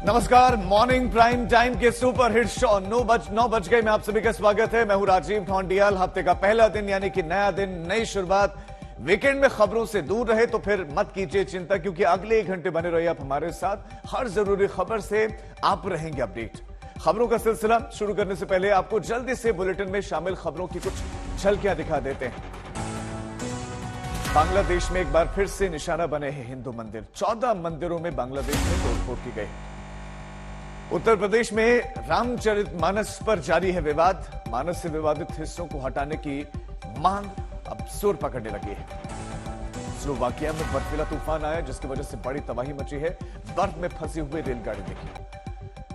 नमस्कार। Morning prime time के super hit show 9 बज गए में आप सभी का स्वागत है। मैं हूं राजीव ठौंडियाल। हफ्ते का पहला दिन यानी कि नया दिन, नई शुरुआत। वीकेंड में खबरों से दूर रहे तो फिर मत कीजिए चिंता, क्योंकि अगले 1 घंटे बने रहिए आप हमारे साथ। हर जरूरी खबर से आप रहेंगे अपडेट। खबरों का सिलसिला शुरू करने से पहले आपको जल्दी से बुलेटिन में शामिल खबरों की कुछ झलकियां दिखा देते हैं। बांग्लादेश में एक बार फिर से निशाना बने हैं हिंदू मंदिर। 14 मंदिरों में बांग्लादेश में तोड़फोड़ की गई। उत्तर प्रदेश में रामचरितमानस पर जारी है विवाद। मानस से विवादित हिस्सों को हटाने की मांग अब जोर पकड़ने लगी है। स्लोवाकिया में बर्फीला तूफान आया, जिसकी वजह से बड़ी तबाही मची है। बर्फ में फंसी हुई रेलगाड़ी देखी।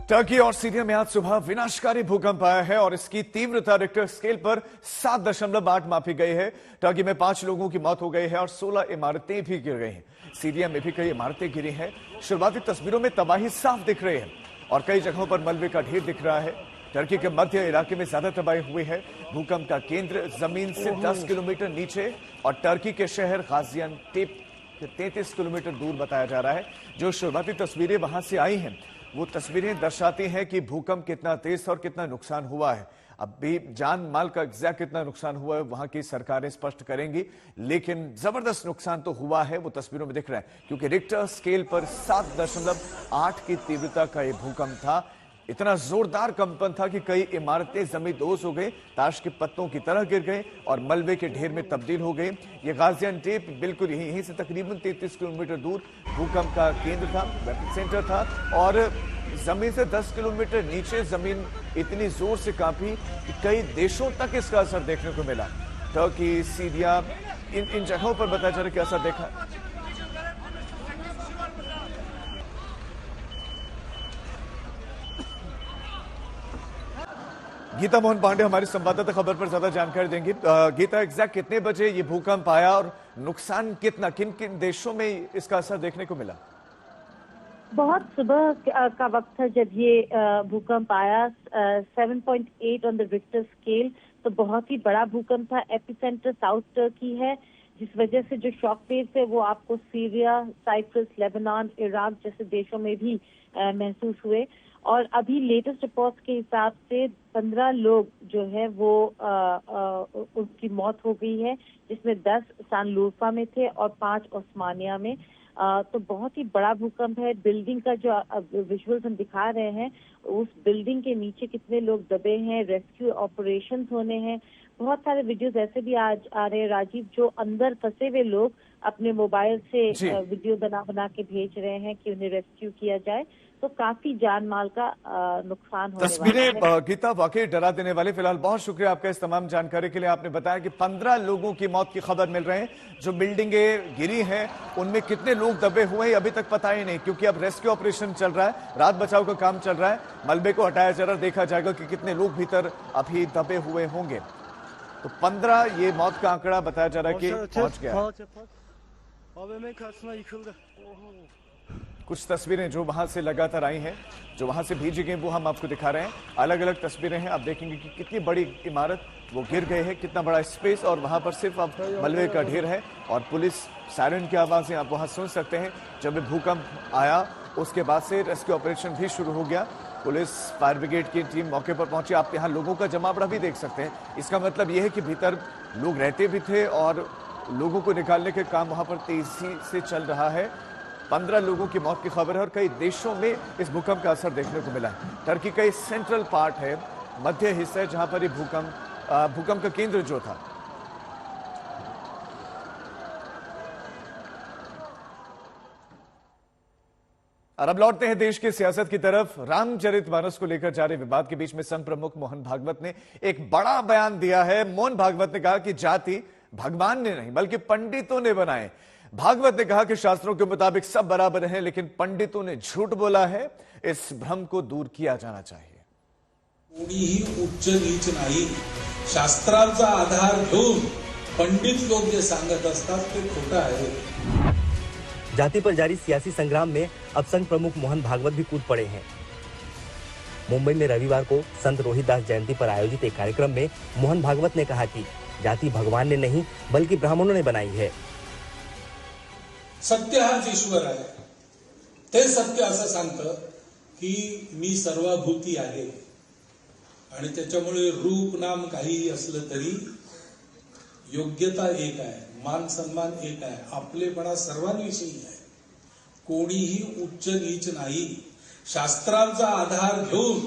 टर्की और सीरिया में आज सुबह विनाशकारी भूकंप आया है और इसकी तीव्रता रिक्टर स्केल पर 7.8 मापी गई है। टर्की में 5 लोगों की मौत हो गई है और 16 इमारतें भी गिर गई हैं। सीरिया में भी कई इमारतें गिरी हैं। शुरुआती तस्वीरों में तबाही साफ दिख रही है और कई जगहों पर मलबे का ढेर दिख रहा है। टर्की के मध्य इलाके में ज्यादा तबाही हुई है। भूकंप का केंद्र जमीन से 10 किलोमीटर नीचे और टर्की के शहर गाजियान्टेप 33 किलोमीटर दूर बताया जा रहा है। जो शुरुआती तस्वीरें वहां से आई हैं, वो तस्वीरें दर्शाती हैं कि भूकंप कितना तेज और कितना नुकसान हुआ है। अब भी जान माल का एग्जैक्ट कितना नुकसान हुआ है वहां की सरकारें स्पष्ट करेंगी, लेकिन जबरदस्त नुकसान तो हुआ है, वो तस्वीरों में दिख रहा है। क्योंकि रिक्टर स्केल पर 7.8 की तीव्रता का यह भूकंप था। इतना जोरदार कंपन था कि कई इमारतें जमींदोज हो गई, ताश के पत्तों की तरह गिर गए और मलबे के ढेर में तब्दील हो गए। ये गाजियान्टेप बिल्कुल यहीं से तकरीबन 33 किलोमीटर दूर भूकंप का केंद्र था, सेंटर था। और जमीन से 10 किलोमीटर नीचे जमीन इतनी जोर से कांपी कि कई देशों तक इसका असर देखने को मिला। टर्की, सीरिया, इन जगहों पर बताया जा रहा है कि असर देखा। गीता मोहन पांडे हमारी संवाददाता खबर पर ज्यादा जानकारी देंगी। गीता, एग्जैक्ट कितने बजे ये भूकंप आया और नुकसान कितना, किन किन देशों में इसका असर देखने को मिला? बहुत सुबह का वक्त था जब ये भूकंप आया। 7.8 ऑन द रिक्टर स्केल, तो बहुत ही बड़ा भूकंप था। एपिसेंटर साउथ टर्की है, जिस वजह से जो शॉक वेव्स है वो आपको सीरिया, साइप्रस, लेबनान, इराक जैसे देशों में भी महसूस हुए। और अभी लेटेस्ट रिपोर्ट्स के हिसाब से 15 लोग जो है वो उनकी मौत हो गई है, जिसमें 10 सानलूफा में थे और 5 ओस्मानिया में। तो बहुत ही बड़ा भूकंप है। बिल्डिंग का जो विजुअल्स हम दिखा रहे हैं, उस बिल्डिंग के नीचे कितने लोग दबे हैं, रेस्क्यू ऑपरेशंस होने हैं। बहुत सारे वीडियोस ऐसे भी आज आ रहे हैं राजीव, जो अंदर फंसे हुए लोग अपने मोबाइल से वीडियो बना के भेज रहे हैं कि उन्हें रेस्क्यू किया जाए। तो काफी जान माल का नुकसान होने वाला है। तस्वीरें गीता वाकई डरा देने वाले। फिलहाल बहुत शुक्रिया आपका इस तमाम जानकारी के लिए। आपने बताया कि 15 लोगों की मौत की खबर मिल रहे हैं। जो बिल्डिंगें गिरी हैं उनमें कितने लोग दबे हुए हैं अभी तक पता ही नहीं, क्योंकि अब रेस्क्यू ऑपरेशन चल रहा है, राहत बचाव का काम चल रहा है। मलबे को हटाया जा रहा है, देखा जाएगा कि कितने लोग भीतर अभी दबे हुए होंगे। तो 15 ये मौत का आंकड़ा बताया जा रहा है कि पहुंच गया। कुछ तस्वीरें जो वहां से लगातार आई हैं, जो वहां से भेजी गई, वो हम आपको दिखा रहे हैं। अलग अलग तस्वीरें हैं। आप देखेंगे कि कितनी बड़ी इमारत वो गिर गई है, कितना बड़ा स्पेस, और वहां पर सिर्फ अब मलबे का ढेर है और पुलिस सायरन की आवाजें आप वहां सुन सकते हैं। जब भूकंप आया उसके बाद से रेस्क्यू ऑपरेशन भी शुरू हो गया। पुलिस, फायर ब्रिगेड की टीम मौके पर पहुंची। आप यहाँ लोगों का जमावड़ा भी देख सकते हैं। इसका मतलब यह है कि भीतर लोग रहते भी थे और लोगों को निकालने के काम वहां पर तेजी से चल रहा है। 15 लोगों की मौत की खबर है और कई देशों में इस भूकंप का असर देखने को मिला है। टर्की का सेंट्रल पार्ट है, मध्य हिस्सा है, जहां पर ये भूकंप का केंद्र जो था। और अब लौटते हैं देश की सियासत की तरफ। रामचरितमानस को लेकर जारी विवाद के बीच में संघ प्रमुख मोहन भागवत ने एक बड़ा बयान दिया है। मोहन भागवत ने कहा कि जाति भगवान ने नहीं बल्कि पंडितों ने बनाए। भागवत ने कहा कि शास्त्रों के मुताबिक सब बराबर हैं, लेकिन पंडितों ने झूठ बोला है। इस भ्रम को दूर किया जाना चाहिए। कोणीही उच्च नीच नाही, शास्त्राचा आधार घेऊन पंडित लोग जे सांगत असतात ते खोटं आहे। जाति पर जारी सियासी संग्राम में अब संघ प्रमुख मोहन भागवत भी कूद पड़े हैं। मुंबई में रविवार को संत रोहिदास जयंती पर आयोजित एक कार्यक्रम में मोहन भागवत ने कहा कि जाति भगवान ने नहीं बल्कि ब्राह्मणों ने बनाई है। सत्य हाच ईश्वर आहे, ते सत्य असं सांगतं की मी सर्वाभूती आहे आणि त्याच्यामुळे रूप नाम काही असलं तरी योग्यता एक आहे, मान सन्मान एक आहे, आपलेपणा सर्वांविषयी आहे. कोणीही उच्च नीच नाही. शास्त्रांचा आधार घेऊन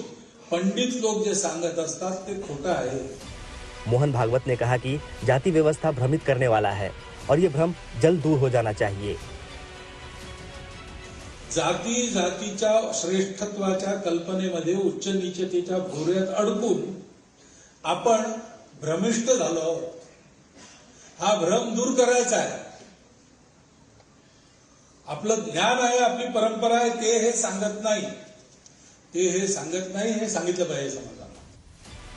पंडित लोग जे सांगत असतात ते खोटं आहे. मोहन भागवत ने कहा कि जाति व्यवस्था भ्रमित करने वाला है और ये भ्रम जल्द दूर हो जाना चाहिए. जाती जातीच्या श्रेष्ठत्वाच्या कल्पनेमध्ये उच्च नीचतेच्या भोवऱ्यात अडकून आपण भ्रमिष्ट झालो आहोत. हा भ्रम दूर करायचा आहे. आपलं ज्ञान आहे, आपली परंपरा आहे, ते हे सांगत नाही, हे सांगितलं पाहिजे समाजाला.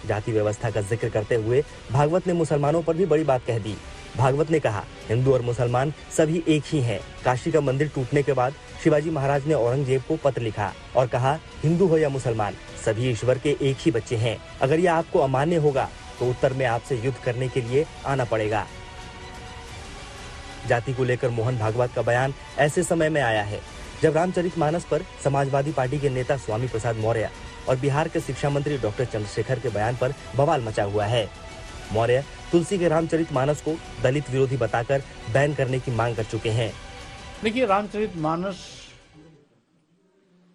जाति व्यवस्था का जिक्र करते हुए भागवत ने मुसलमानों पर भी बड़ी बात कह दी. भागवत ने कहा, हिंदू और मुसलमान सभी एक ही हैं. काशी का मंदिर टूटने के बाद शिवाजी महाराज ने औरंगजेब को पत्र लिखा और कहा, हिंदू हो या मुसलमान सभी ईश्वर के एक ही बच्चे हैं. अगर यह आपको अमान्य होगा तो उत्तर में आपसे युद्ध करने के लिए आना पड़ेगा. जाति को लेकर मोहन भागवत का बयान ऐसे समय में आया है जब रामचरितमानस पर समाजवादी पार्टी के नेता स्वामी प्रसाद मौर्य और बिहार के शिक्षा मंत्री डॉक्टर चंद्रशेखर के बयान पर बवाल मचा हुआ है. मौर्य तुलसी के रामचरितमानस को दलित विरोधी बताकर बैन करने की मांग कर चुके हैं. देखिए, रामचरितमानस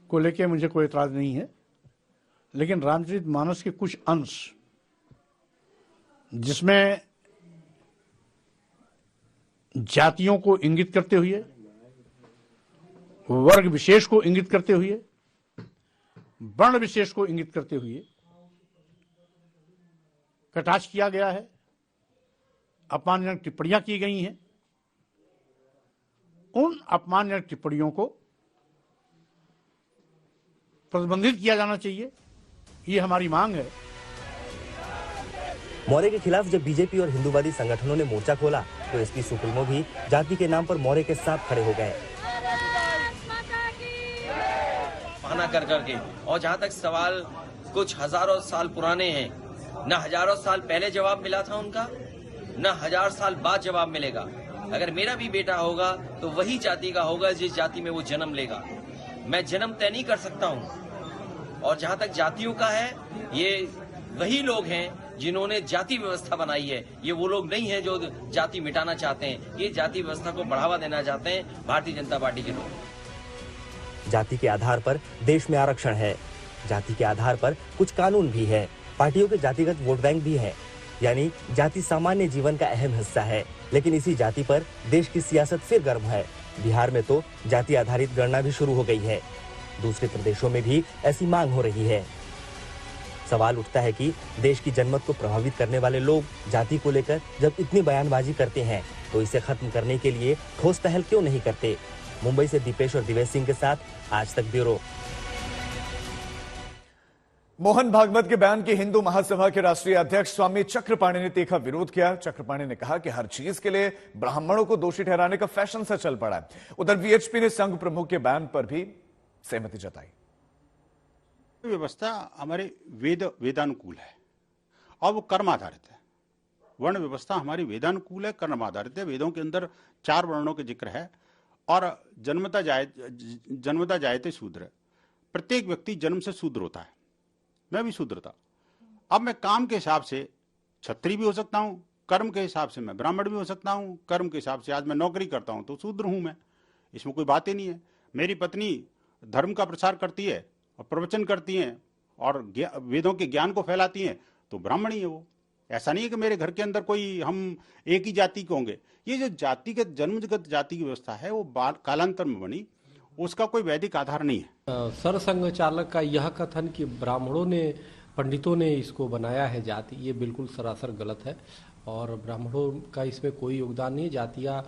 को लेकर मुझे कोई एतराज नहीं है, लेकिन रामचरितमानस के कुछ अंश जिसमें जातियों को इंगित करते हुए, वर्ग विशेष को इंगित करते हुए, वर्ण विशेष को इंगित करते हुए कटाक्ष किया गया है, अपमानजनक टिप्पणियां की गई हैं. उन अपमानजनक टिप्पणियों को प्रतिबंधित किया जाना चाहिए, ये हमारी मांग है. मौर्य के खिलाफ जब बीजेपी और हिंदूवादी संगठनों ने मोर्चा खोला तो एसपी सुप्रीमो भी जाति के नाम पर मौर्य के साथ खड़े हो गए. बहाना कर करके, और जहाँ तक सवाल कुछ हजारों साल पुराने हैं, न हजारों साल पहले जवाब मिला था उनका, न 1000 साल बाद जवाब मिलेगा. अगर मेरा भी बेटा होगा तो वही जाति का होगा जिस जाति में वो जन्म लेगा. मैं जन्म तय नहीं कर सकता हूँ. और जहाँ तक जातियों का है, ये वही लोग हैं जिन्होंने जाति व्यवस्था बनाई है. ये वो लोग नहीं हैं जो जाति मिटाना चाहते हैं. ये जाति व्यवस्था को बढ़ावा देना चाहते हैं भारतीय जनता पार्टी के लोग. जाति के आधार पर देश में आरक्षण है. जाति के आधार पर कुछ कानून भी है. पार्टियों के जातिगत वोट बैंक भी है. यानी जाति सामान्य जीवन का अहम हिस्सा है. लेकिन इसी जाति पर देश की सियासत फिर गर्म है. बिहार में तो जाति आधारित गणना भी शुरू हो गई है. दूसरे प्रदेशों में भी ऐसी मांग हो रही है. सवाल उठता है कि देश की जनमत को प्रभावित करने वाले लोग जाति को लेकर जब इतनी बयानबाजी करते हैं तो इसे खत्म करने के लिए ठोस पहल क्यों नहीं करते. मुंबई से दीपेश और दिवेश सिंह के साथ आज तक ब्यूरो. मोहन भागवत के बयान की हिंदू महासभा के राष्ट्रीय अध्यक्ष स्वामी चक्रपाणी ने तीखा विरोध किया. चक्रपाणी ने कहा कि हर चीज के लिए ब्राह्मणों को दोषी ठहराने का फैशन सा चल पड़ा है. उधर वीएचपी ने संघ प्रमुख के बयान पर भी सहमति जताई. व्यवस्था हमारे वेदानुकूल है और वो कर्म आधारित है. वर्ण व्यवस्था हमारी वेदानुकूल है, कर्म आधारित है. वेदों के अंदर 4 वर्णों के जिक्र है और जन्मता जायते शूद्र. प्रत्येक व्यक्ति जन्म से शूद्र होता है. मैं भी शूद्र था. अब मैं काम के हिसाब से क्षत्रिय भी हो सकता हूं, कर्म के हिसाब से मैं ब्राह्मण भी हो सकता हूं, कर्म के हिसाब से आज मैं नौकरी करता हूं तो शूद्र हूं मैं. इसमें कोई बात ही नहीं है. मेरी पत्नी धर्म का प्रचार करती है और प्रवचन करती हैं और वेदों के ज्ञान को फैलाती हैं तो ब्राह्मण ही है वो. ऐसा नहीं है कि मेरे घर के अंदर कोई हम एक ही जाति के होंगे. ये जो जातिगत जन्मगत जाति की व्यवस्था है वो कालांतर में बनी, उसका कोई वैदिक आधार नहीं है. सरसंघ चालक का यह कथन कि ब्राह्मणों ने, पंडितों ने इसको बनाया है जाति, ये बिल्कुल सरासर गलत है और ब्राह्मणों का इसमें कोई योगदान नहीं है. जातियाँ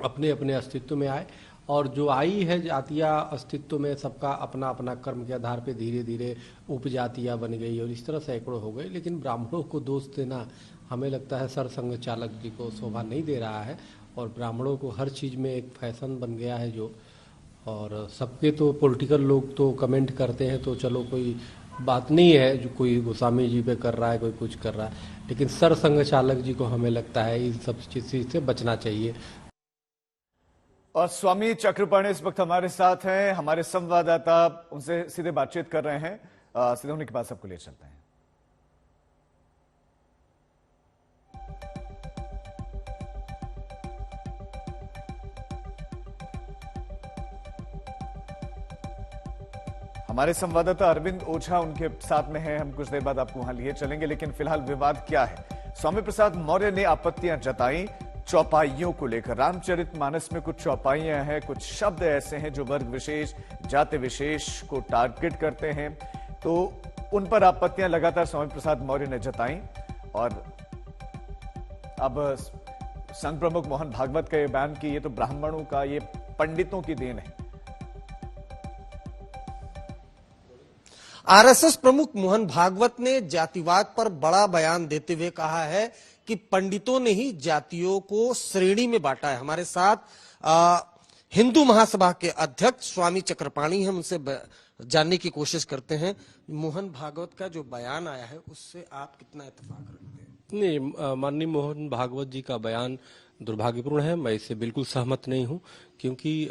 अपने अपने अस्तित्व में आए और जो आई है जातियाँ अस्तित्व में, सबका अपना अपना कर्म के आधार पे धीरे धीरे उपजातियाँ बन गई और इस तरह सैकड़ों हो गए. लेकिन ब्राह्मणों को दोष देना हमें लगता है सरसंघ चालक जी को शोभा नहीं दे रहा है. और ब्राह्मणों को हर चीज़ में एक फैशन बन गया है जो, और सबके तो पॉलिटिकल लोग तो कमेंट करते हैं तो चलो कोई बात नहीं है, जो कोई गोस्वामी जी पे कर रहा है, कोई कुछ कर रहा है. लेकिन सरसंघ चालक जी को हमें लगता है इन सब चीज़ से बचना चाहिए. और स्वामी चक्रपाणी इस वक्त हमारे साथ हैं, हमारे संवाददाता उनसे सीधे बातचीत कर रहे हैं। सीधे उनके पास आपको ले चलते हैं। हमारे संवाददाता अरविंद ओझा उनके साथ में हैं। हम कुछ देर बाद आपको वहां लिए चलेंगे, लेकिन फिलहाल विवाद क्या है? स्वामी प्रसाद मौर्य ने आपत्तियां जताई चौपाइयों को लेकर। रामचरितमानस में कुछ चौपाइयां हैं, कुछ शब्द ऐसे हैं जो वर्ग विशेष, जाति विशेष को टारगेट करते हैं, तो उन पर आपत्तियां लगातार स्वामी प्रसाद मौर्य ने जताई। और अब संघ प्रमुख मोहन भागवत का ये बयान कि ये तो ब्राह्मणों का, ये पंडितों की देन है। आरएसएस प्रमुख मोहन भागवत ने जातिवाद पर बड़ा बयान देते हुए कहा है कि पंडितों ने ही जातियों को श्रेणी में बांटा है। हमारे साथ हिंदू महासभा के अध्यक्ष स्वामी चक्रपाणी, हम उनसे जानने की कोशिश करते हैं मोहन भागवत का जो बयान आया है उससे आप कितना इत्तेफाक रखते हैं? नहीं, माननीय मोहन भागवत जी का बयान दुर्भाग्यपूर्ण है। मैं इससे बिल्कुल सहमत नहीं हूं, क्योंकि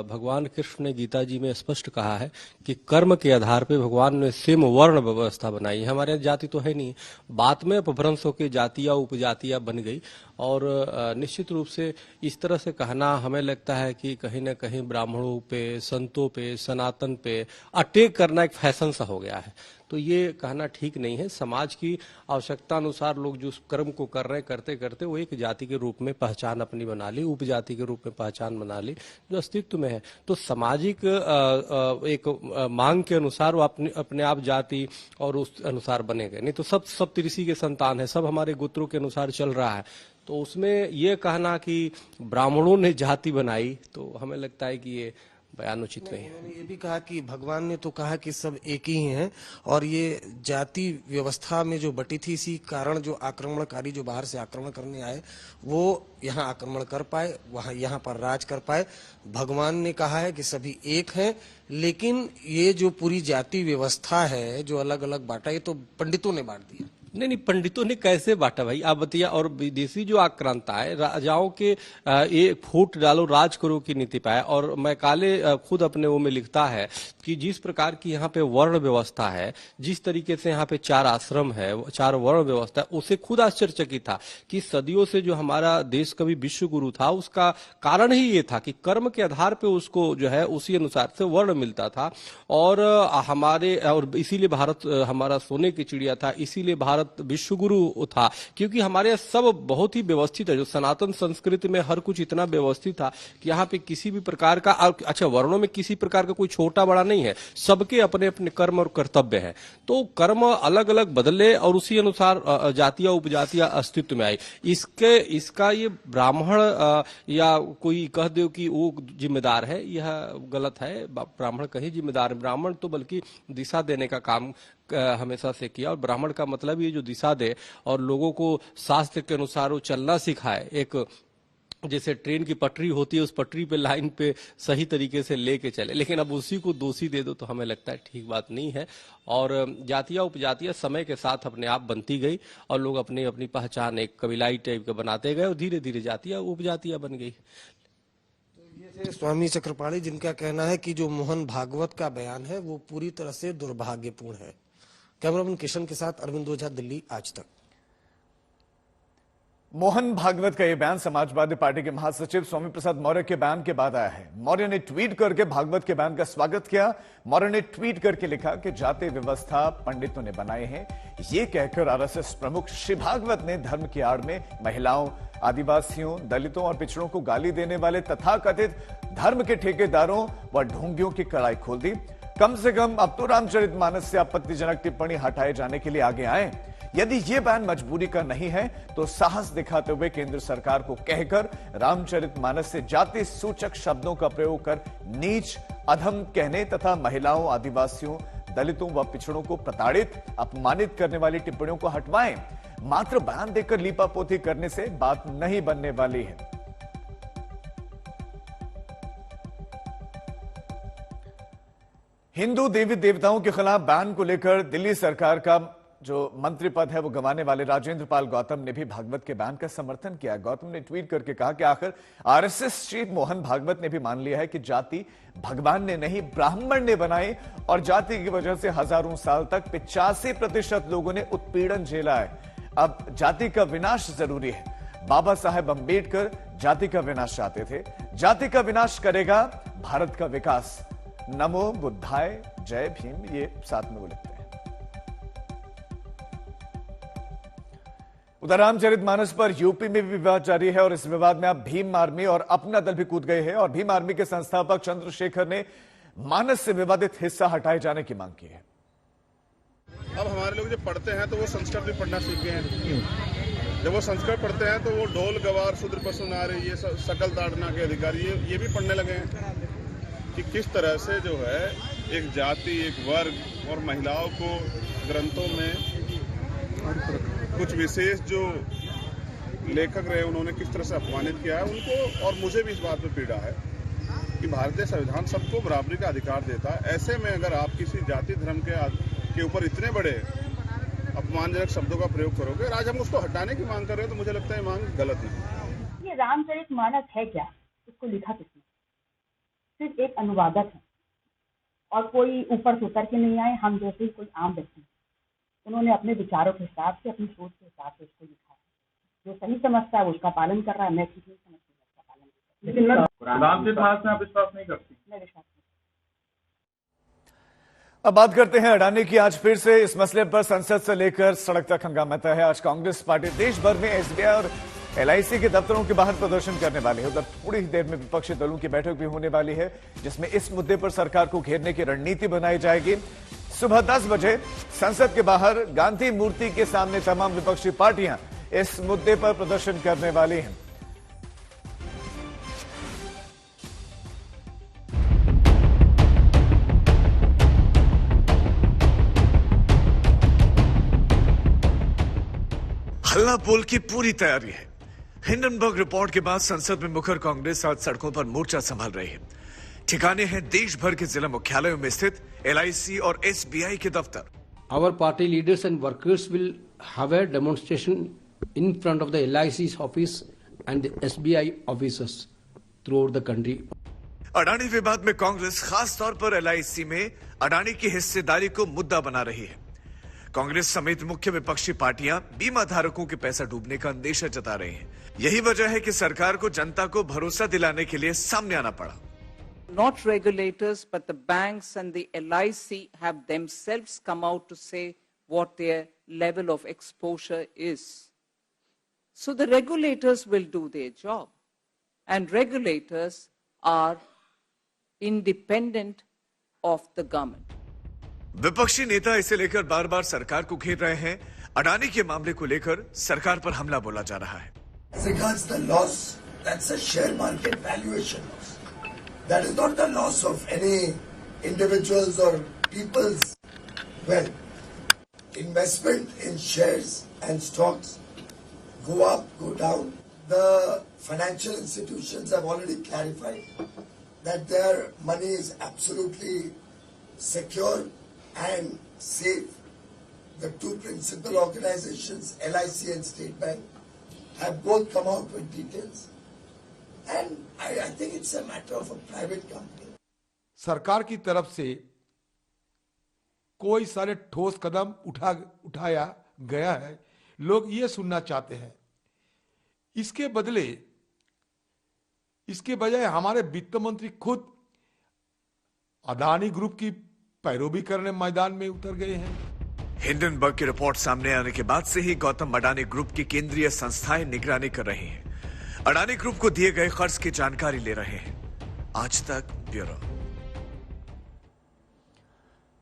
भगवान कृष्ण ने गीता जी में स्पष्ट कहा है कि कर्म के आधार पे भगवान ने सेम वर्ण व्यवस्था बनाई है। हमारे यहाँ जाति तो है नहीं, बात में अपभ्रंश होकर जातियां उपजातियां बन गई। और निश्चित रूप से इस तरह से कहना हमें लगता है कि कहीं ना कहीं ब्राह्मणों पे, संतों पे, सनातन पे अटैक करना एक फैशन सा हो गया है। तो ये कहना ठीक नहीं है। समाज की आवश्यकता अनुसार लोग जो कर्म को कर रहे हैं, करते करते वो एक जाति के रूप में पहचान अपनी बना ली, उपजाति के रूप में पहचान बना ली जो अस्तित्व में है। तो सामाजिक एक मांग के अनुसार वो अपने आप जाति और उस अनुसार बने गए। नहीं तो सब ऋषि के संतान है, सब हमारे गोत्रों के अनुसार चल रहा है। तो उसमें ये कहना कि ब्राह्मणों ने जाति बनाई, तो हमें लगता है कि ये बयान उचित नहीं है। उन्होंने ये भी कहा कि भगवान ने तो कहा कि सब एक ही हैं, और ये जाति व्यवस्था में जो बटी थी, इसी कारण जो आक्रमणकारी जो बाहर से आक्रमण करने आए वो यहाँ आक्रमण कर पाए, वहाँ यहाँ पर राज कर पाए। भगवान ने कहा है कि सभी एक हैं, लेकिन ये जो पूरी जाति व्यवस्था है जो अलग अलग बांटा, ये तो पंडितों ने बांट दिया। नहीं, पंडितों ने कैसे बांटा भाई, आप बताइए। और विदेशी जो आक्रांता है, राजाओं के ये फूट डालो राज करो की नीति पाए। और मैकाले खुद अपने वो में लिखता है कि जिस प्रकार की यहाँ पे वर्ण व्यवस्था है, जिस तरीके से यहाँ पे 4 आश्रम है, 4 वर्ण व्यवस्था है, उसे खुद आश्चर्यचकित था कि सदियों से जो हमारा देश कवि विश्व गुरु था, उसका कारण ही ये था कि कर्म के आधार पे उसको जो है उसी अनुसार से वर्ण मिलता था। और इसीलिए भारत हमारा सोने की चिड़िया था, इसीलिए भारत विश्व गुरु था, क्योंकि हमारे सब बहुत ही व्यवस्थित है। जो सनातन संस्कृति में हर कुछ इतना व्यवस्थित था कि यहाँ पे किसी भी प्रकार का, अच्छा वर्णों में किसी प्रकार का कोई छोटा बड़ा नहीं है, सबके अपने अपने कर्म और कर्तव्य हैं। तो कर्म अलग अलग बदले और उसी अनुसार जातियां उपजातियां अस्तित्व में आई। इसका ये ब्राह्मण या कोई कह दो कि वो जिम्मेदार है, यह गलत है। ब्राह्मण कहीं जिम्मेदार है? ब्राह्मण तो बल्कि दिशा देने का काम हमेशा से किया। और ब्राह्मण का मतलब ये जो दिशा दे और लोगों को शास्त्र के अनुसार वो चलना सिखाए। एक जैसे ट्रेन की पटरी होती है, उस पटरी पे लाइन पे सही तरीके से लेके चले। लेकिन अब उसी को दोषी दे दो तो हमें लगता है ठीक बात नहीं है। और जातियां उपजातियां समय के साथ अपने आप बनती गई और लोग अपनी अपनी पहचान एक कबीलाई टाइप के बनाते गए और धीरे धीरे जातियां उपजातियां बन गई। ये थे स्वामी चक्रपाणी, जिनका कहना है कि जो मोहन भागवत का बयान है वो पूरी तरह से दुर्भाग्यपूर्ण है। कैमरामैन किशन के साथ अरविंद ओझा, दिल्ली आज तक। मोहन भागवत का यह बयान समाजवादी पार्टी के महासचिव स्वामी प्रसाद मौर्य के बयान के बाद आया है। मौर्य ने ट्वीट करके भागवत के बयान का स्वागत किया। मौर्य ने ट्वीट करके लिखा कि जाति व्यवस्था पंडितों ने बनाए हैं। ये कहकर आरएसएस प्रमुख श्री भागवत ने धर्म की आड़ में महिलाओं, आदिवासियों, दलितों और पिछड़ों को गाली देने वाले तथाकथित धर्म के ठेकेदारों व ढोंगियों की कड़ाई खोल दी। कम से कम अब तो रामचरितमानस से आपत्तिजनक टिप्पणी हटाए जाने के लिए आगे आए। यदि यह बयान मजबूरी का नहीं है तो साहस दिखाते हुए केंद्र सरकार को कहकर रामचरितमानस से जाति सूचक शब्दों का प्रयोग कर नीच, अधम कहने तथा महिलाओं, आदिवासियों, दलितों व पिछड़ों को प्रताड़ित, अपमानित करने वाली टिप्पणियों को हटवाएं। मात्र बयान देकर लीपापोती करने से बात नहीं बनने वाली है। हिंदू देवी देवताओं के खिलाफ बैन को लेकर दिल्ली सरकार का जो मंत्री पद है वो गंवाने वाले राजेंद्र पाल गौतम ने भी भागवत के बयान का समर्थन किया। गौतम ने ट्वीट करके कहा कि आखिर आरएसएस चीफ मोहन भागवत ने भी मान लिया है कि जाति भगवान ने नहीं ब्राह्मण ने बनाई और जाति की वजह से हजारों साल तक 85% लोगों ने उत्पीड़न झेला है। अब जाति का विनाश जरूरी है। बाबा साहेब अंबेडकर जाति का विनाश चाहते थे, जाति का विनाश करेगा भारत का विकास। नमो बुद्धाय, जय भीम, ये साथ में वो लिखते हैं। उधर रामचरितमानस पर यूपी में भी विवाद जारी है और इस विवाद में अब भीम आर्मी और अपना दल भी कूद गए हैं और भीम आर्मी के संस्थापक चंद्रशेखर ने मानस से विवादित हिस्सा हटाए जाने की मांग की है। अब हमारे लोग जब पढ़ते हैं तो वो संस्कृत भी पढ़ना सीख गए हैं। जब वो संस्कृत पढ़ते हैं तो वो ढोल गवार शूद्र पशु नारी ये सकल ताड़ना के अधिकारी ये भी पढ़ने लगे हैं कि किस तरह से जो है एक जाति, एक वर्ग और महिलाओं को ग्रंथों में कुछ विशेष जो लेखक रहे उन्होंने किस तरह से अपमानित किया है उनको। और मुझे भी इस बात में पीड़ा है कि भारतीय संविधान सबको बराबरी का अधिकार देता है। ऐसे में अगर आप किसी जाति धर्म के ऊपर इतने बड़े अपमानजनक शब्दों का प्रयोग करोगे और आज हम उसको हटाने की मांग कर रहे हैं तो मुझे लगता है मांग गलत है। ये रामचरितमानस है क्या? इसको लिखा किसने? सिर्फ एक अनुवादक है और कोई ऊपर से उतर के नहीं आए, हम जैसे कोई आम व्यक्ति। उन्होंने अपने विचारों के हिसाब से, अपनी सोच के हिसाब से उसको लिखा है। जो सही समझता है वो उसका पालन कर रहा है, मैं ठीक नहीं समझती उसका पालन नहीं करती। लेकिन रामचरितमानस में आप विश्वास नहीं करती? मैं विश्वास नहीं। अब बात करते हैं अडानी की। आज फिर से इस मसले पर संसद से लेकर सड़क तक हंगामा है। आज कांग्रेस पार्टी देश भर में एसबीआई और एलआईसी के दफ्तरों के बाहर प्रदर्शन करने वाली है। उधर थोड़ी ही देर में विपक्षी दलों की बैठक भी होने वाली है जिसमें इस मुद्दे पर सरकार को घेरने की रणनीति बनाई जाएगी। सुबह 10 बजे संसद के बाहर गांधी मूर्ति के सामने तमाम विपक्षी पार्टियां इस मुद्दे पर प्रदर्शन करने वाली हैं। हल्ला बोल की पूरी तैयारी है। हिंडनबर्ग रिपोर्ट के बाद संसद में मुखर कांग्रेस आज सड़कों पर मोर्चा संभाल रही है। ठिकाने हैं देश भर के जिला मुख्यालयों में स्थित एलआईसी और एसबीआई के दफ्तर। Our party leaders and workers will have a demonstration in front of the LIC's office and the SBI offices throughout the country. Adani विवाद में कांग्रेस खास तौर पर एलआईसी में अडानी की हिस्सेदारी को मुद्दा बना रही है। कांग्रेस समेत मुख्य विपक्षी पार्टियां बीमा धारकों के पैसा डूबने का अंदेशा जता रही हैं। यही वजह है कि सरकार को जनता को भरोसा दिलाने के लिए सामने आना पड़ा। Not regulators, but the banks and the LIC have themselves come out to say what their level of exposure is. So the regulators will do their job. And regulators are independent of the government. विपक्षी नेता इसे लेकर बार बार सरकार को घेर रहे हैं। अडानी के मामले को लेकर सरकार पर हमला बोला जा रहा है। Regards the loss, that's a share market valuation loss. That is not the loss of any individuals or people's wealth. Investment in shares and stocks go up, go down. The financial institutions have already clarified that their money is absolutely secure and safe. The two principal organizations, LIC and State Bank, have both come out with details. And I think it's a matter of a private company. सरकार की तरफ से कोई सारे ठोस कदम उठाया गया है, लोग ये सुनना चाहते हैं। इसके बदले, इसके बजाय हमारे वित्त मंत्री खुद अडानी ग्रुप की पैरोवी करने मैदान में उतर गए हैं। हिंडनबर्ग की रिपोर्ट सामने आने के बाद से ही गौतम अडानी ग्रुप की केंद्रीय संस्थाएं निगरानी कर रही हैं। अडानी ग्रुप को दिए गए कर्ज की जानकारी ले रहे हैं। आज तक ब्यूरो।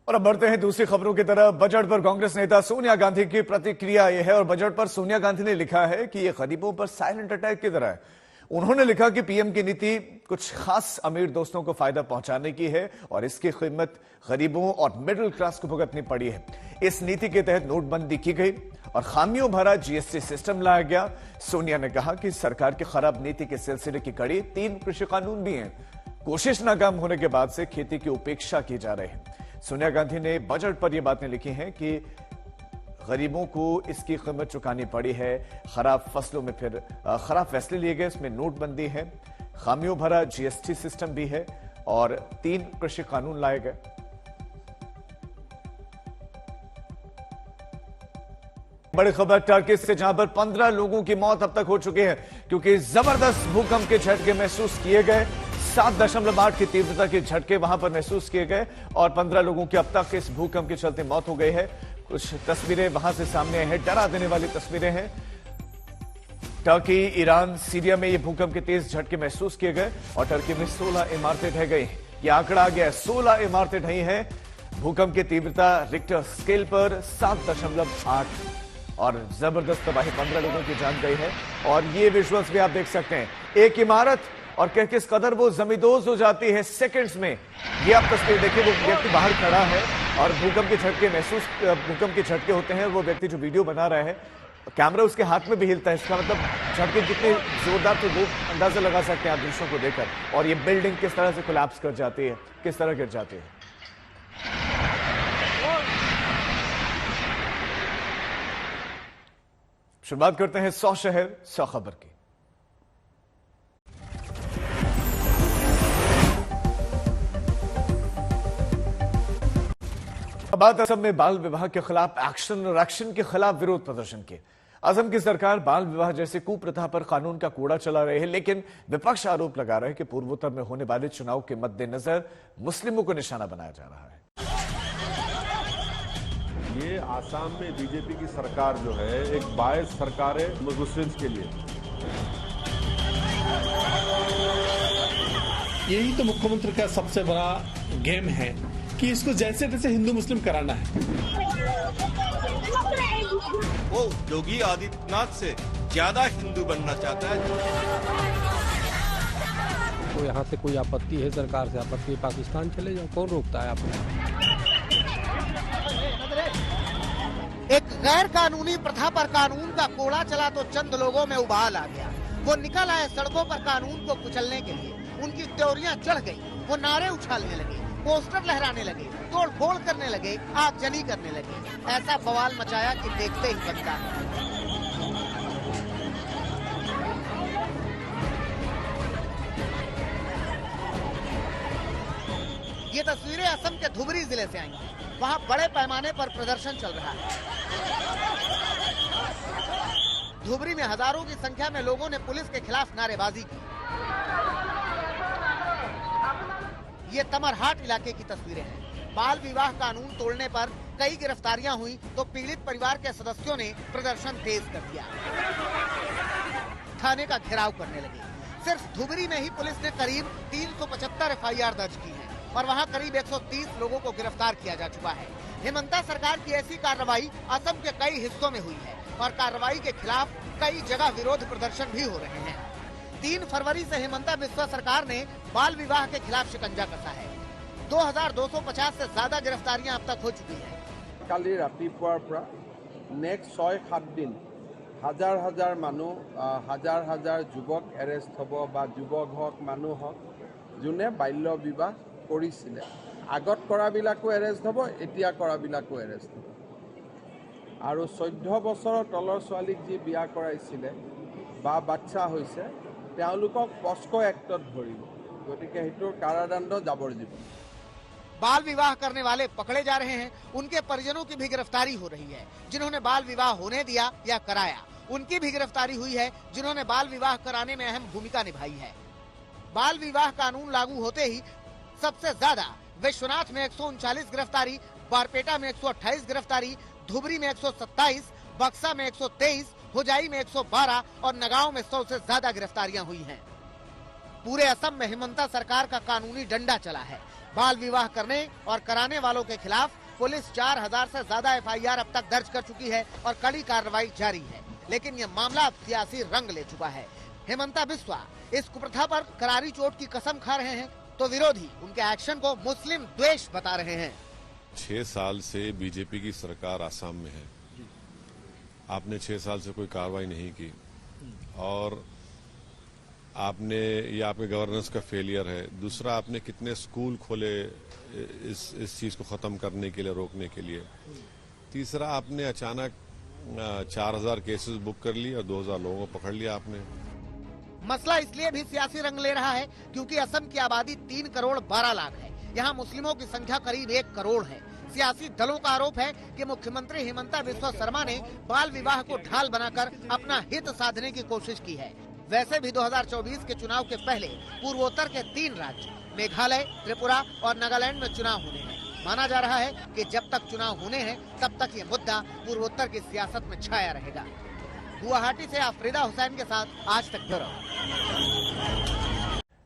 और अब बढ़ते हैं दूसरी खबरों की तरफ। बजट पर कांग्रेस नेता सोनिया गांधी की प्रतिक्रिया यह है और बजट पर सोनिया गांधी ने लिखा है कि यह गरीबों पर साइलेंट अटैक की तरह है। उन्होंने लिखा कि पीएम की नीति कुछ खास अमीर दोस्तों को फायदा पहुंचाने की है और इसकी कीमत गरीबों और मिडिल क्लास को भुगतनी पड़ी है। इस नीति के तहत नोटबंदी की गई और खामियों भरा जीएसटी सिस्टम लाया गया। सोनिया ने कहा कि सरकार की खराब नीति के सिलसिले की कड़ी 3 कृषि कानून भी हैं। कोशिश नाकाम होने के बाद से खेती की उपेक्षा की जा रही है। सोनिया गांधी ने बजट पर यह बातें लिखी हैं कि गरीबों को इसकी कीमत चुकानी पड़ी है। खराब फसलों में फिर खराब फैसले लिए गए, इसमें नोटबंदी है, खामियों भरा जीएसटी सिस्टम भी है और 3 कृषि कानून लाए गए। बड़ी खबर टर्की से, जहां पर 15 लोगों की मौत अब तक हो चुकी है क्योंकि जबरदस्त भूकंप के झटके महसूस किए गए। 7.8 की तीव्रता के झटके वहां पर महसूस किए गए और 15 लोगों की अब तक इस भूकंप के चलते मौत हो गई है। कुछ तस्वीरें वहां से सामने आई हैं, डरा देने वाली तस्वीरें हैं। टर्की, ईरान, सीरिया में ये भूकंप के तेज झटके महसूस किए गए और टर्की में 16 इमारतें ढह गई। ये आंकड़ा आ गया, 16 इमारतें ढही हैं। भूकंप की तीव्रता रिक्टर स्केल पर 7.8 और जबरदस्त तबाही, 15 लोगों की जान गई है। और ये विजुअल्स भी आप देख सकते हैं, एक इमारत और किस कदर वो जमींदोज हो जाती है सेकंड्स में। ये आप तस्वीर देखिए, वो व्यक्ति बाहर खड़ा है और भूकंप के झटके होते हैं। वो व्यक्ति जो वीडियो बना रहा है, कैमरा उसके हाथ में भी हिलता है। इसका मतलब झटके कितने जोरदार थे वो अंदाजा लगा सकते हैं आप दृश्यों को देखकर। और ये बिल्डिंग किस तरह से कोलैप्स कर जाती है, किस तरह गिर जाती है। शुरुआत करते हैं 100 शहर 100 खबर की। बात असम में बाल विवाह के खिलाफ एक्शन और एक्शन के खिलाफ विरोध प्रदर्शन के। असम की सरकार बाल विवाह जैसे कुप्रथा पर कानून का कूड़ा चला रही है, लेकिन विपक्ष आरोप लगा रहा है कि पूर्वोत्तर में होने वाले चुनाव के मद्देनजर मुस्लिमों को निशाना बनाया जा रहा है। ये आसाम में बीजेपी की सरकार जो है एक बायस सरकार है मुस्लिम्स के लिए। यही तो मुख्यमंत्री का सबसे बड़ा गेम है कि इसको जैसे तैसे हिंदू मुस्लिम कराना है। वो योगी आदित्यनाथ से ज्यादा हिंदू बनना चाहता है। तो यहाँ से कोई आपत्ति है, सरकार से आपत्ति है, पाकिस्तान चले जाओ, कौन रोकता है आपको। एक गैर कानूनी प्रथा पर कानून का कोड़ा चला तो चंद लोगों में उबाल आ गया। वो निकल आए सड़कों पर कानून को कुचलने के लिए। उनकी त्योरियां चढ़ गई, वो नारे उछालने लगे, पोस्टर लहराने लगे, तोड़ फोड़ करने लगे, आगजनी करने लगे। ऐसा बवाल मचाया कि देखते ही बनता है। ये तस्वीरें असम के धुबरी जिले से आई हैं। वहां बड़े पैमाने पर प्रदर्शन चल रहा है। धुबरी में हजारों की संख्या में लोगों ने पुलिस के खिलाफ नारेबाजी की। ये तमरहाट इलाके की तस्वीरें हैं। बाल विवाह कानून तोड़ने पर कई गिरफ्तारियां हुई तो पीड़ित परिवार के सदस्यों ने प्रदर्शन तेज कर दिया, थाने का घेराव करने लगे। सिर्फ धुबरी में ही पुलिस ने करीब 375 एफआईआर दर्ज की है और वहां करीब 130 लोगों को गिरफ्तार किया जा चुका है। हेमंता सरकार की ऐसी कार्रवाई असम के कई हिस्सों में हुई है और कार्रवाई के खिलाफ कई जगह विरोध प्रदर्शन भी हो रहे हैं। 3 फरवरी से हेमंता बिस्वा सरकार ने बाल विवाह के खिलाफ शिकंजा कसा है। 2250 से ज्यादा गिरफ्तारियां अब तक हो चुकी है। কালি ৰাতিপুৱাৰ পৰা নেক্সট 6-7 দিন হাজাৰ হাজাৰ মানুহ, হাজাৰ হাজাৰ যুৱক এৰেষ্ট হ'ব বা যুৱক হওক মানুহ হওক যোনে বাল্য বিবাহ কৰিছিলে। আগত কৰাবিলাকো এৰেষ্ট হ'ব, এতিয়া কৰাবিলাকো এৰেষ্ট হ'ব। আৰু 14 বছৰৰ তলৰ ছোৱালীক যি বিয়া কৰাইছিলে বা বাচ্চা হৈছে তেওঁলোকক পস্কো এক্টত ধৰিব। গতিকে সেইটোৰ কাৰাদণ্ড যাৱজ্জীৱন। बाल विवाह करने वाले पकड़े जा रहे हैं। उनके परिजनों की भी गिरफ्तारी हो रही है जिन्होंने बाल विवाह होने दिया या कराया। उनकी भी गिरफ्तारी हुई है जिन्होंने बाल विवाह कराने में अहम भूमिका निभाई है। बाल विवाह कानून लागू होते ही सबसे ज्यादा विश्वनाथ में 139 गिरफ्तारी, बारपेटा में 128 गिरफ्तारी, धुबरी में 127, बक्सा में 123, हुजाई में 112 और नगांव में 100 से ज्यादा गिरफ्तारियां हुई हैं। पूरे असम में हेमंता सरकार का कानूनी डंडा चला है। बाल विवाह करने और कराने वालों के खिलाफ पुलिस 4000 से ज्यादा एफआईआर अब तक दर्ज कर चुकी है और कड़ी कार्रवाई जारी है। लेकिन यह मामला अब सियासी रंग ले चुका है। हेमंता बिस्वा इस कुप्रथा पर करारी चोट की कसम खा रहे हैं तो विरोधी उनके एक्शन को मुस्लिम द्वेष बता रहे हैं। 6 साल से बीजेपी की सरकार आसाम में है। आपने 6 साल से कोई कार्रवाई नहीं की और आपने, ये आपके गवर्नेंस का फेलियर है। दूसरा, आपने कितने स्कूल खोले इस चीज को खत्म करने के लिए, रोकने के लिए। तीसरा, आपने अचानक 4000 केसेस बुक कर लिए और 2000 लोगों को पकड़ लिया आपने। मसला इसलिए भी सियासी रंग ले रहा है क्योंकि असम की आबादी 3 करोड़ 12 लाख है। यहाँ मुस्लिमों की संख्या करीब 1 करोड़ है। सियासी दलों का आरोप है कि मुख्यमंत्री हिमंता बिस्वा शर्मा ने बाल विवाह को ढाल बनाकर अपना हित साधने की कोशिश की है। वैसे भी 2024 के चुनाव के पहले पूर्वोत्तर के 3 राज्य मेघालय, त्रिपुरा और नागालैंड में चुनाव होने हैं। माना जा रहा है कि जब तक चुनाव होने हैं तब तक ये मुद्दा पूर्वोत्तर की सियासत में छाया रहेगा। गुवाहाटी से आफरीदा हुसैन के साथ आज तक ब्यूरो।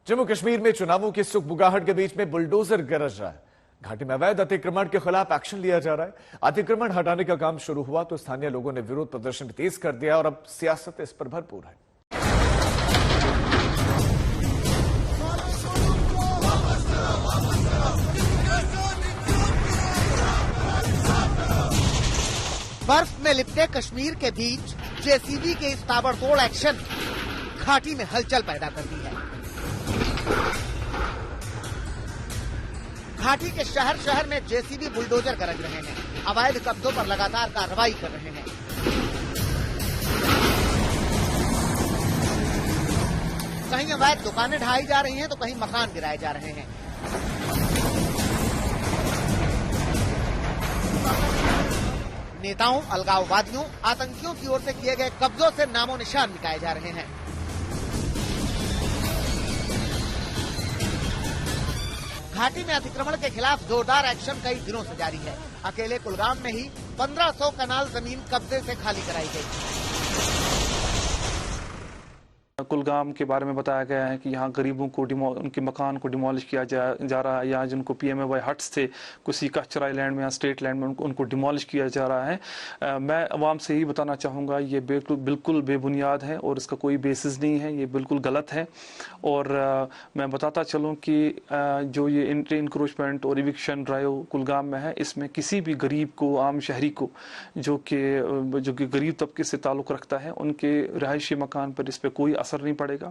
जम्मू कश्मीर में चुनावों की सुगबुगाहट के बीच में बुलडोजर गरज रहा है। घाटी में अवैध अतिक्रमण के खिलाफ एक्शन लिया जा रहा है। अतिक्रमण हटाने का काम शुरू हुआ तो स्थानीय लोगों ने विरोध प्रदर्शन तेज कर दिया और अब सियासत इस पर भरपूर है। बर्फ में लिपटे कश्मीर के बीच जेसीबी के इस ताबड़तोड़ एक्शन घाटी में हलचल पैदा कर दी है। घाटी के शहर शहर में जेसीबी बुलडोजर गरज रहे हैं, अवैध कब्जों पर लगातार कार्रवाई कर रहे हैं। कहीं अवैध दुकानें ढहाई जा रही हैं तो कहीं मकान गिराए जा रहे हैं। नेताओं, अलगाववादियों, आतंकियों की ओर से किए गए कब्जों से नामो निशान मिटाए जा रहे हैं। घाटी में अतिक्रमण के खिलाफ जोरदार एक्शन कई दिनों से जारी है। अकेले कुलगाम में ही 1500 कनाल जमीन कब्जे से खाली कराई गई। कुलगाम के बारे में बताया गया है कि यहाँ गरीबों को उनके मकान को डिमोलिश किया जा रहा है। यहाँ जिनको PMAY हट्स थे किसी कच्चराई लैंड में या स्टेट लैंड में उनको डिमोलिश किया जा रहा है। मैं अवाम से ही बताना चाहूँगा ये बिल्कुल बेबुनियाद है और इसका कोई बेसिस नहीं है, ये बिल्कुल गलत है। और मैं बताता चलूँ कि जो ये इंक्रोचमेंट और इविक्शन ड्राइव कुलगाम में है, इसमें किसी भी गरीब को, आम शहरी को जो कि गरीब तबके से ताल्लुक़ रखता है, उनके रहायशी मकान पर इस पर कोई असर नहीं पड़ेगा।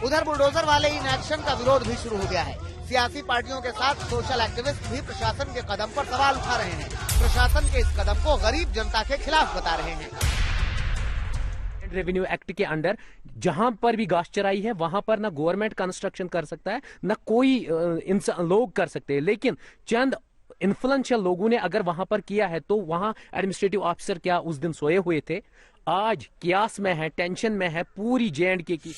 उधर बुलडोजर वाले इन एक्शन का विरोध भी शुरू हो गया है। सियासी पार्टियों के साथ सोशल एक्टिविस्ट भी प्रशासन के कदम पर सवाल उठा रहे हैं। प्रशासन के इस कदम को गरीब जनता के खिलाफ बता रहे हैं। रेवेन्यू एक्ट के अंडर जहां पर भी घास चराई है वहां पर ना गवर्नमेंट कंस्ट्रक्शन कर सकता है, ना कोई लोग कर सकते हैं। लेकिन चंद इन्फ्लुएंशियल लोगों ने अगर वहां पर किया है तो वहां एडमिनिस्ट्रेटिव ऑफिसर क्या उस दिन सोए हुए थे? आज कियास में है, टेंशन में है पूरी J&K की।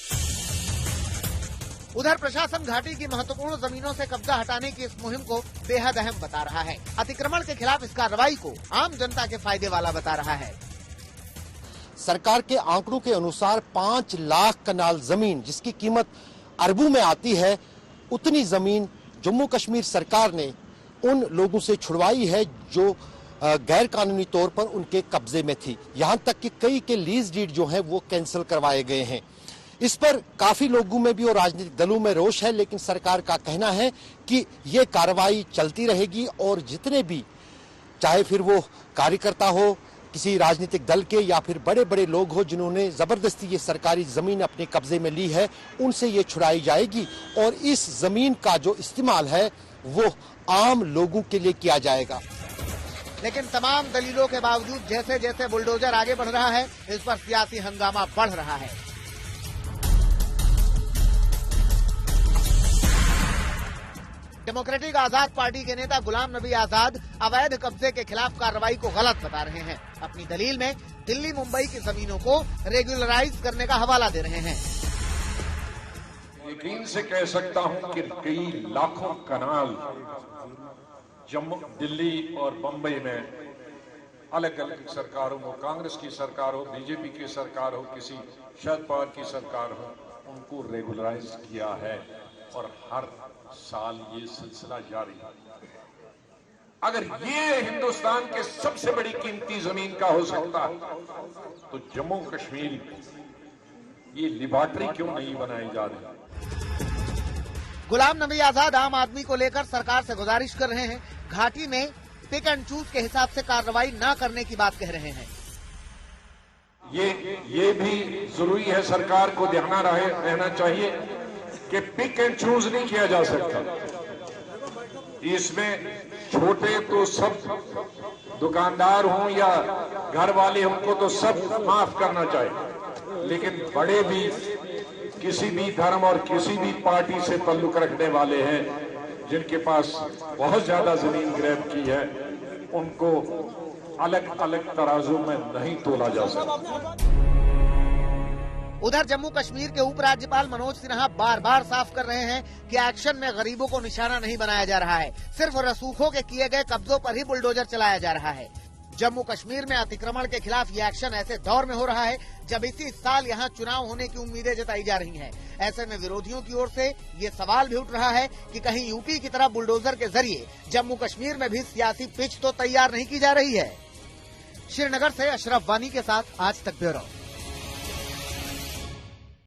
उधर प्रशासन घाटी की महत्वपूर्ण जमीनों से कब्जा हटाने की इस मुहिम को बेहद अहम बता रहा है। अतिक्रमण के खिलाफ इस कार्रवाई को आम जनता के फायदे वाला बता रहा है। सरकार के आंकड़ों के अनुसार 5 लाख कनाल जमीन जिसकी कीमत अरबों में आती है, उतनी जमीन जम्मू कश्मीर सरकार ने उन लोगों से छुड़वाई है जो गैर कानूनी तौर पर उनके कब्जे में थी। यहां तक कि कई के लीज डीड जो है वो कैंसिल करवाए गए हैं। इस पर काफी लोगों में भी और राजनीतिक दलों में रोष है, लेकिन सरकार का कहना है कि ये कार्रवाई चलती रहेगी और जितने भी, चाहे फिर वो कार्यकर्ता हो किसी राजनीतिक दल के या फिर बड़े बड़े लोग हो जिन्होंने जबरदस्ती ये सरकारी जमीन अपने कब्जे में ली है, उनसे ये छुड़ाई जाएगी और इस जमीन का जो इस्तेमाल है वो आम लोगों के लिए किया जाएगा। लेकिन तमाम दलीलों के बावजूद जैसे जैसे बुलडोजर आगे बढ़ रहा है, इस पर सियासी हंगामा बढ़ रहा है। डेमोक्रेटिक आजाद पार्टी के नेता गुलाम नबी आजाद अवैध कब्जे के खिलाफ कार्रवाई को गलत बता रहे हैं। अपनी दलील में दिल्ली मुंबई की जमीनों को रेगुलराइज करने का हवाला दे रहे हैं। यकीन से कह सकता हूं कि कई लाखों कनाल जम्मू, दिल्ली और बंबई में अलग अलग सरकारों हो, कांग्रेस की सरकार हो, बीजेपी की सरकार हो, किसी शरद पवार की सरकार हो, उनको रेगुलराइज किया है और हर साल ये सिलसिला जारी है। अगर ये हिंदुस्तान के सबसे बड़ी कीमती जमीन का हो सकता है तो जम्मू कश्मीर ये लिबार्टरी क्यों नहीं बनाई जा रही? गुलाम नबी आजाद आम आदमी को लेकर सरकार से गुजारिश कर रहे हैं। घाटी में पिक एंड चूज के हिसाब से कार्रवाई न करने की बात कह रहे हैं। ये भी जरूरी है, सरकार को ध्यान रहना चाहिए कि पिक एंड चूज नहीं किया जा सकता। इसमें छोटे तो सब दुकानदार हों या घर वाले, उनको तो सब माफ करना चाहिए, लेकिन बड़े भी किसी भी धर्म और किसी भी पार्टी से ताल्लुक रखने वाले हैं, जिनके पास बहुत ज्यादा जमीन ग्रैब की है, उनको अलग अलग तराजू में नहीं तोला जा सकता। उधर जम्मू कश्मीर के उपराज्यपाल मनोज सिन्हा बार बार साफ कर रहे हैं कि एक्शन में गरीबों को निशाना नहीं बनाया जा रहा है, सिर्फ रसूखों के किए गए कब्जों पर ही बुलडोजर चलाया जा रहा है। जम्मू कश्मीर में अतिक्रमण के खिलाफ ये एक्शन ऐसे दौर में हो रहा है जब इसी साल यहाँ चुनाव होने की उम्मीदें जताई जा रही हैं। ऐसे में विरोधियों की ओर से ये सवाल भी उठ रहा है कि कहीं यूपी की तरह बुलडोजर के जरिए जम्मू कश्मीर में भी सियासी पिच तो तैयार नहीं की जा रही है। श्रीनगर से अशरफ वानी के साथ आज तक ब्यूरो।